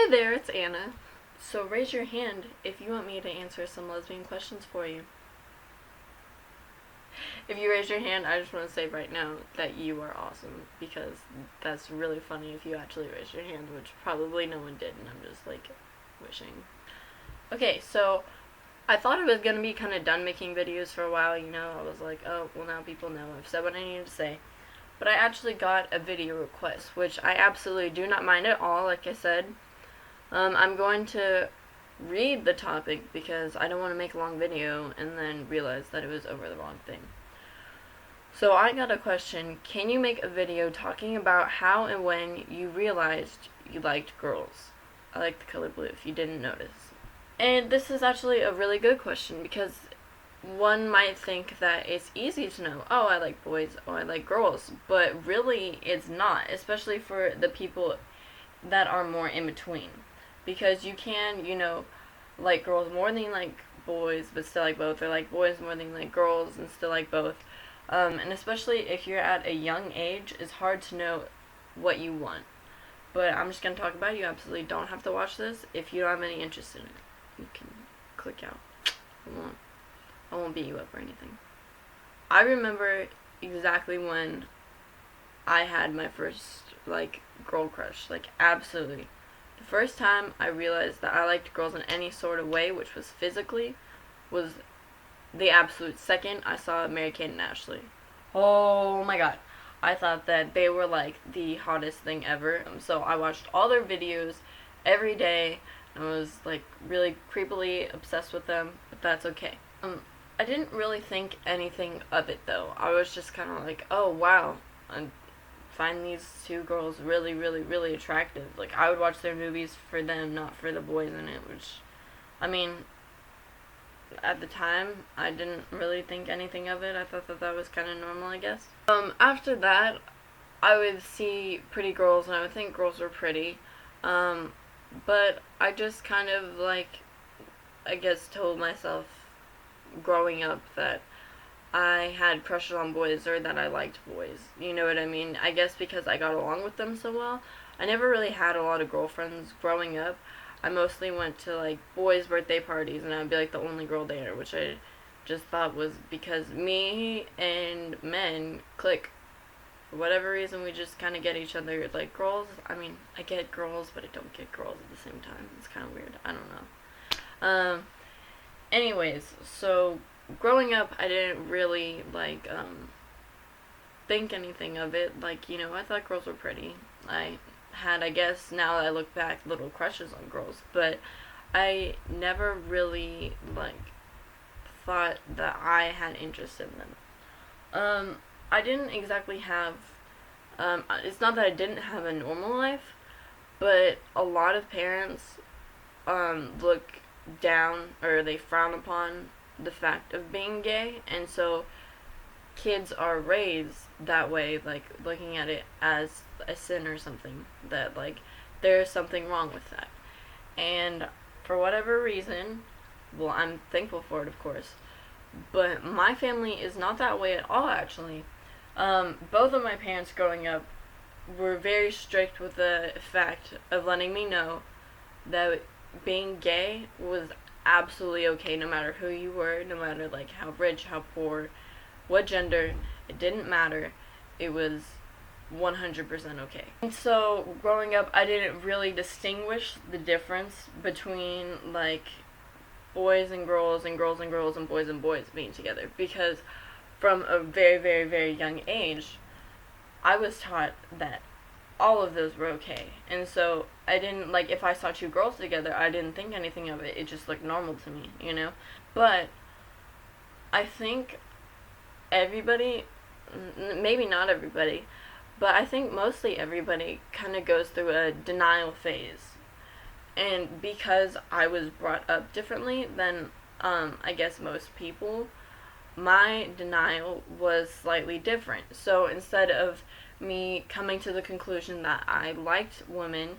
Hi there, it's Anna. So raise your hand if you want me to answer some lesbian questions for you. If you raise your hand, I just want to say right now that you are awesome, because that's really funny if you actually raise your hand, which probably no one did, and I'm just like wishing. Okay, so I thought I was gonna be kind of done making videos for a while, I was like, oh, well, now people know I've said what I needed to say. But I actually got a video request, which I absolutely do not mind at all, like I said. I'm going to read the topic because I don't want to make a long video and then realize that it was over the wrong thing. So I got a question: can you make a video talking about how and when you realized you liked girls? I like the color blue if you didn't notice. And this is actually a really good question because one might think that it's easy to know, oh, I like boys, oh, I like girls, but really it's not, especially for the people that are more in between. Because you can, like girls more than you like boys, but still like both, or like boys more than you like girls and still like both. And especially if you're at a young age, it's hard to know what you want. But I'm just going to talk about it. You absolutely don't have to watch this. If you don't have any interest in it, you can click out. I won't beat you up or anything. I remember exactly when I had my first, girl crush. Absolutely. The first time I realized that I liked girls in any sort of way, which was physically, was the absolute second I saw Mary-Kate and Ashley. Oh my god. I thought that they were the hottest thing ever. So I watched all their videos every day and was really creepily obsessed with them, but that's okay. I didn't really think anything of it though. I was just kind of like, oh wow, I find these two girls really, really, really attractive. I would watch their movies for them, not for the boys in it, which, I mean, at the time, I didn't really think anything of it. I thought that that was kind of normal, I guess. After that, I would see pretty girls, and I would think girls were pretty. But I just kind of, I guess told myself growing up that I had crushes on boys, or that I liked boys. You know what I mean? I guess because I got along with them so well. I never really had a lot of girlfriends growing up. I mostly went to boys' birthday parties, and I would be the only girl there, which I just thought was because me and men click. For whatever reason, we just kind of get each other. Girls, I mean, I get girls, but I don't get girls at the same time. It's kind of weird. I don't know. Anyways, so growing up, I didn't really think anything of it. I thought girls were pretty. I had, I guess, now that I look back, little crushes on girls, but I never really thought that I had interest in them. I didn't exactly have. It's not that I didn't have a normal life, but a lot of parents look down, or they frown upon the fact of being gay, and so kids are raised that way, looking at it as a sin or something, that there's something wrong with that. And for whatever reason, well, I'm thankful for it, of course, but my family is not that way at all, actually. Both of my parents growing up were very strict with the fact of letting me know that being gay was absolutely okay, no matter who you were, no matter how rich, how poor, what gender. It didn't matter. It was 100% okay. And so growing up, I didn't really distinguish the difference between boys and girls, and girls and girls, and boys being together, because from a very, very, very young age, I was taught that all of those were okay. And so I didn't, if I saw two girls together, I didn't think anything of it. It just looked normal to me, But I think everybody, maybe not everybody, but I think mostly everybody kind of goes through a denial phase. And because I was brought up differently than, I guess, most people, my denial was slightly different. So instead of me coming to the conclusion that I liked women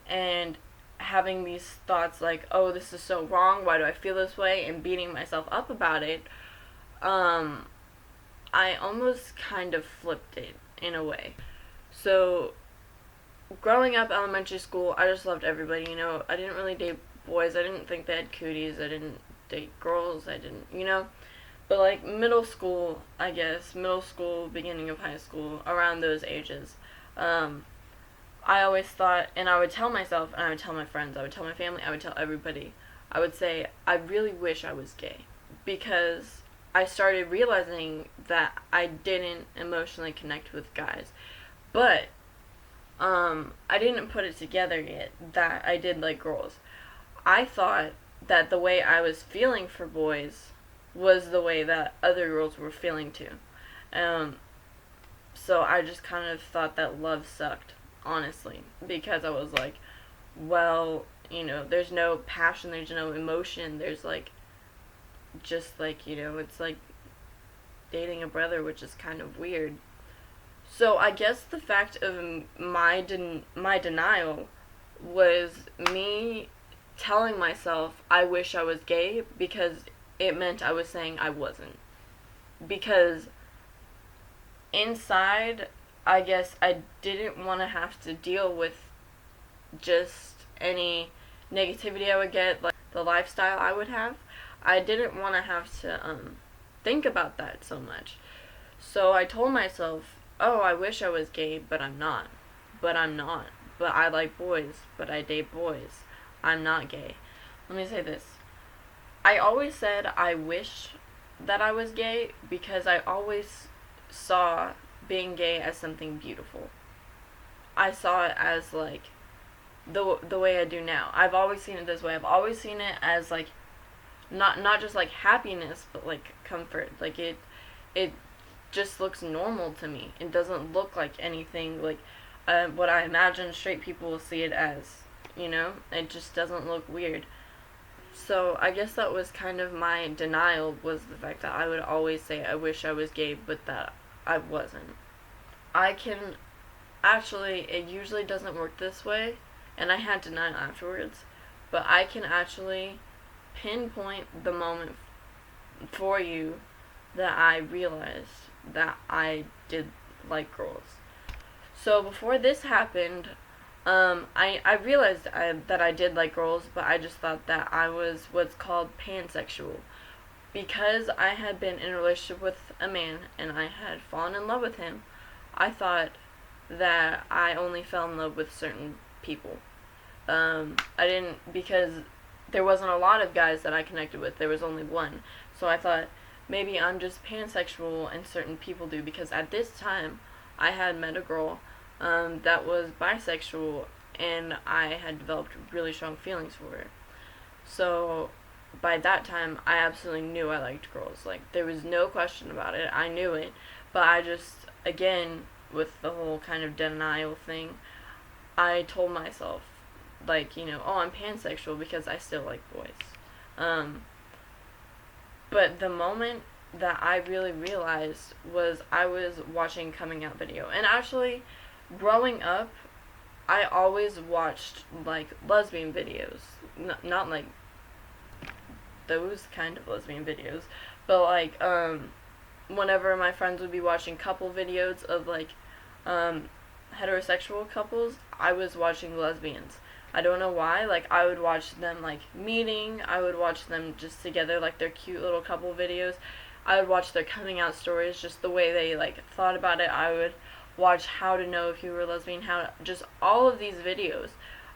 and having these thoughts oh, this is so wrong, why do I feel this way, and beating myself up about it, I almost kind of flipped it in a way. So growing up, elementary school, I just loved everybody, I didn't really date boys. I didn't think they had cooties. I didn't date girls. I didn't. But, like, middle school, I guess, middle school, beginning of high school, around those ages, I always thought, and I would tell myself, and I would tell my friends, I would tell my family, I would tell everybody, I would say, I really wish I was gay. Because I started realizing that I didn't emotionally connect with guys. But, I didn't put it together yet that I did like girls. I thought that the way I was feeling for boys was the way that other girls were feeling too. Um, so I just kind of thought that love sucked, honestly, because I was like, well, there's no passion, there's no emotion, there's like, just like, it's like dating a brother, which is kind of weird. So I guess the fact of my denial was me telling myself I wish I was gay because it meant I was saying I wasn't. Because inside, I guess I didn't want to have to deal with just any negativity I would get, like the lifestyle I would have. I didn't want to have to think about that so much. So I told myself, oh, I wish I was gay, but I'm not. But I'm not. But I like boys, but I date boys. I'm not gay. Let me say this. I always said I wish that I was gay because I always saw being gay as something beautiful. I saw it as, like, the way I do now. I've always seen it this way. I've always seen it as, like, not just, like, happiness, but, like, comfort. Like, it just looks normal to me. It doesn't look like anything, like, what I imagine straight people will see it as, It just doesn't look weird. So I guess that was kind of my denial, was the fact that I would always say I wish I was gay, but that I wasn't. I can actually, it usually doesn't work this way, and I had denial afterwards, but I can actually pinpoint the moment for you that I realized that I did like girls. So before this happened, I realized that I did like girls, but I just thought that I was what's called pansexual. Because I had been in a relationship with a man and I had fallen in love with him, I thought that I only fell in love with certain people. I didn't, because there wasn't a lot of guys that I connected with, there was only one. So I thought, maybe I'm just pansexual and certain people do, because at this time, I had met a girl that was bisexual, and I had developed really strong feelings for her. So by that time, I absolutely knew I liked girls. Like, there was no question about it. I knew it. But I just, again, with the whole kind of denial thing, I told myself, like, oh, I'm pansexual because I still like boys. But the moment that I really realized was I was watching coming out video. And actually, growing up, I always watched, like, lesbian videos. Not like those kind of lesbian videos, but, like, whenever my friends would be watching couple videos of, like, heterosexual couples, I was watching lesbians. I don't know why. Like, I would watch them, like, meeting. I would watch them just together, like, their cute little couple videos. I would watch their coming out stories, just the way they, like, thought about it. I would watch how to know if you were lesbian, just all of these videos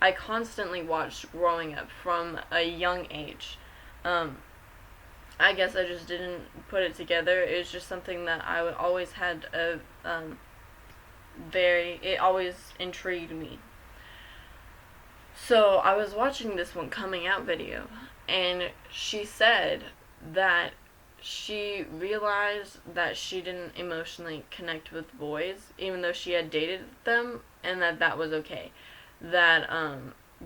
I constantly watched growing up from a young age. I guess I just didn't put it together. It was just something that I always had it always intrigued me. So I was watching this one coming out video, and she said that she realized that she didn't emotionally connect with boys, even though she had dated them, and that was okay. That,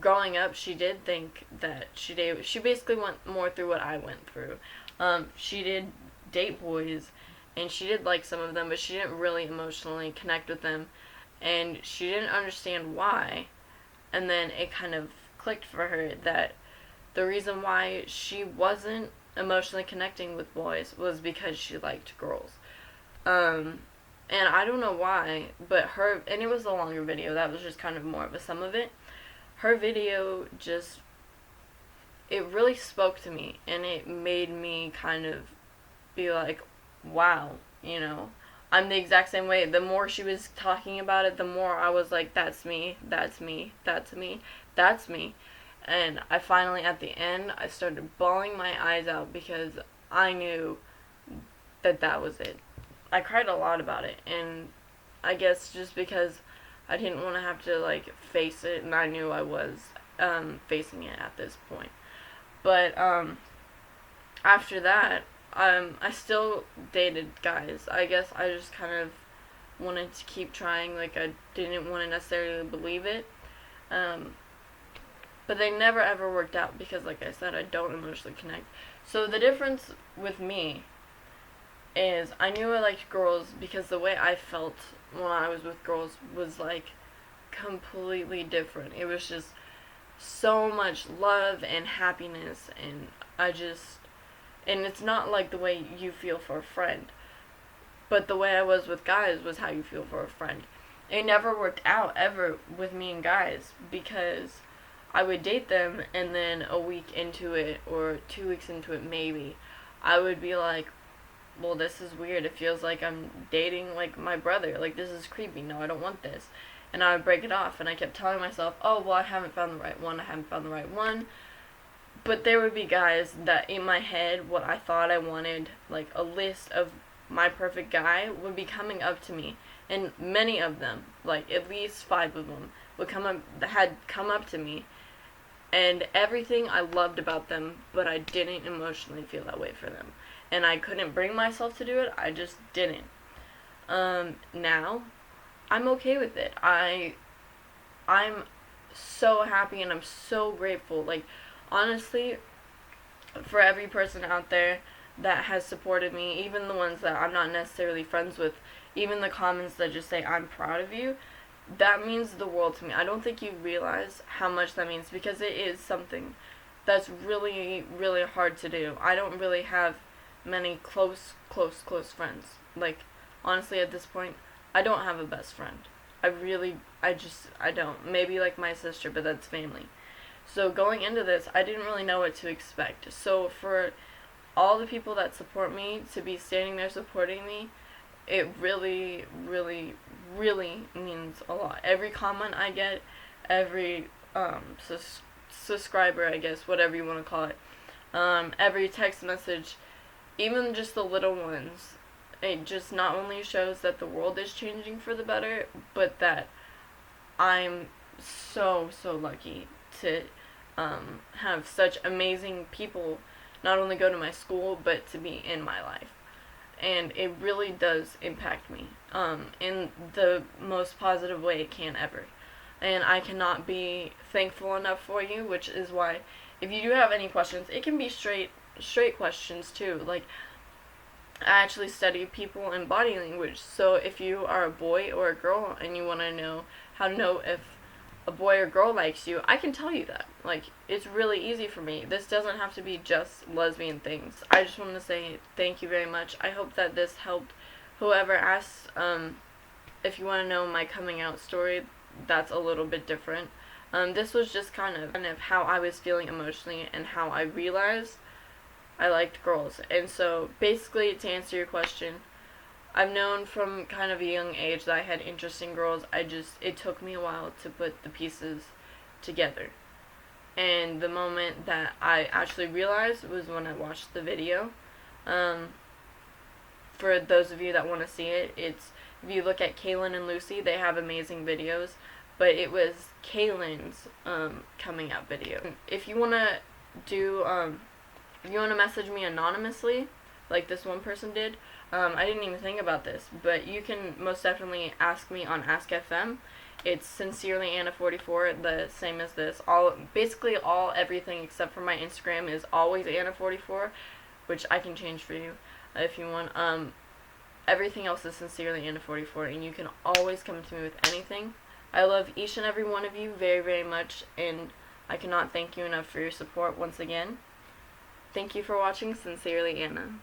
growing up, she did think that she basically went more through what I went through. She did date boys, and she did like some of them, but she didn't really emotionally connect with them, and she didn't understand why. And then it kind of clicked for her that the reason why she wasn't emotionally connecting with boys was because she liked girls. And I don't know why, but and it was a longer video, that was just kind of more of a sum of it. Her video just, it really spoke to me, and it made me kind of be like, wow, you know, I'm the exact same way. The more she was talking about it, the more I was like, that's me, that's me, that's me, that's me. And I finally, at the end, I started bawling my eyes out because I knew that that was it. I cried a lot about it, and I guess just because I didn't want to have to, like, face it, and I knew I was facing it at this point. But after that, I still dated guys. I guess I just kind of wanted to keep trying. Like, I didn't want to necessarily believe it. But they never ever worked out because, like I said, I don't emotionally connect. So the difference with me is I knew I liked girls because the way I felt when I was with girls was, like, completely different. It was just so much love and happiness, and and it's not like the way you feel for a friend, but the way I was with guys was how you feel for a friend. It never worked out ever with me and guys because I would date them, and then a week into it, or 2 weeks into it maybe, I would be like, well, this is weird. It feels like I'm dating, like, my brother. Like, this is creepy. No, I don't want this. And I would break it off, and I kept telling myself, oh, well, I haven't found the right one. I haven't found the right one. But there would be guys that, in my head, what I thought I wanted, like, a list of my perfect guy, would be coming up to me. And many of them, like, at least 5 of them, had come up to me. And everything I loved about them, but I didn't emotionally feel that way for them. And I couldn't bring myself to do it. I just didn't. Now, I'm okay with it. I'm so happy, and I'm so grateful. Like, honestly, for every person out there that has supported me, even the ones that I'm not necessarily friends with, even the comments that just say, I'm proud of you, that means the world to me. I don't think you realize how much that means, because it is something that's really, really hard to do. I don't really have many close friends. Like, honestly, at this point, I don't have a best friend. I don't. Maybe, like, my sister, but that's family. So going into this, I didn't really know what to expect. So for all the people that support me to be standing there supporting me, it really, really, really means a lot. Every comment I get, every subscriber, I guess, whatever you want to call it, every text message, even just the little ones, it just not only shows that the world is changing for the better, but that I'm so lucky to have such amazing people not only go to my school, but to be in my life. And it really does impact me in the most positive way it can ever. And I cannot be thankful enough for you, which is why, if you do have any questions, it can be straight questions too. Like, I actually study people and body language, so if you are a boy or a girl and you want to know how to know if a boy or girl likes you, I can tell you that. Like, it's really easy for me. This doesn't have to be just lesbian things. I just want to say thank you very much. I hope that this helped whoever asked. If you want to know my coming out story, that's a little bit different. This was just kind of how I was feeling emotionally and how I realized I liked girls. And so, basically, to answer your question, I've known from kind of a young age that I had interest in girls. It took me a while to put the pieces together. And the moment that I actually realized was when I watched the video. For those of you that want to see it, if you look at Kaylin and Lucy, they have amazing videos. But it was Kaylin's coming out video. If you want to message me anonymously, like this one person did, I didn't even think about this, but you can most definitely ask me on Ask FM. It's Sincerely Anna 44, the same as this. Everything except for my Instagram is always Anna 44, which I can change for you if you want. Everything else is Sincerely Anna 44, and you can always come to me with anything. I love each and every one of you very, very much, and I cannot thank you enough for your support once again. Thank you for watching. Sincerely, Anna.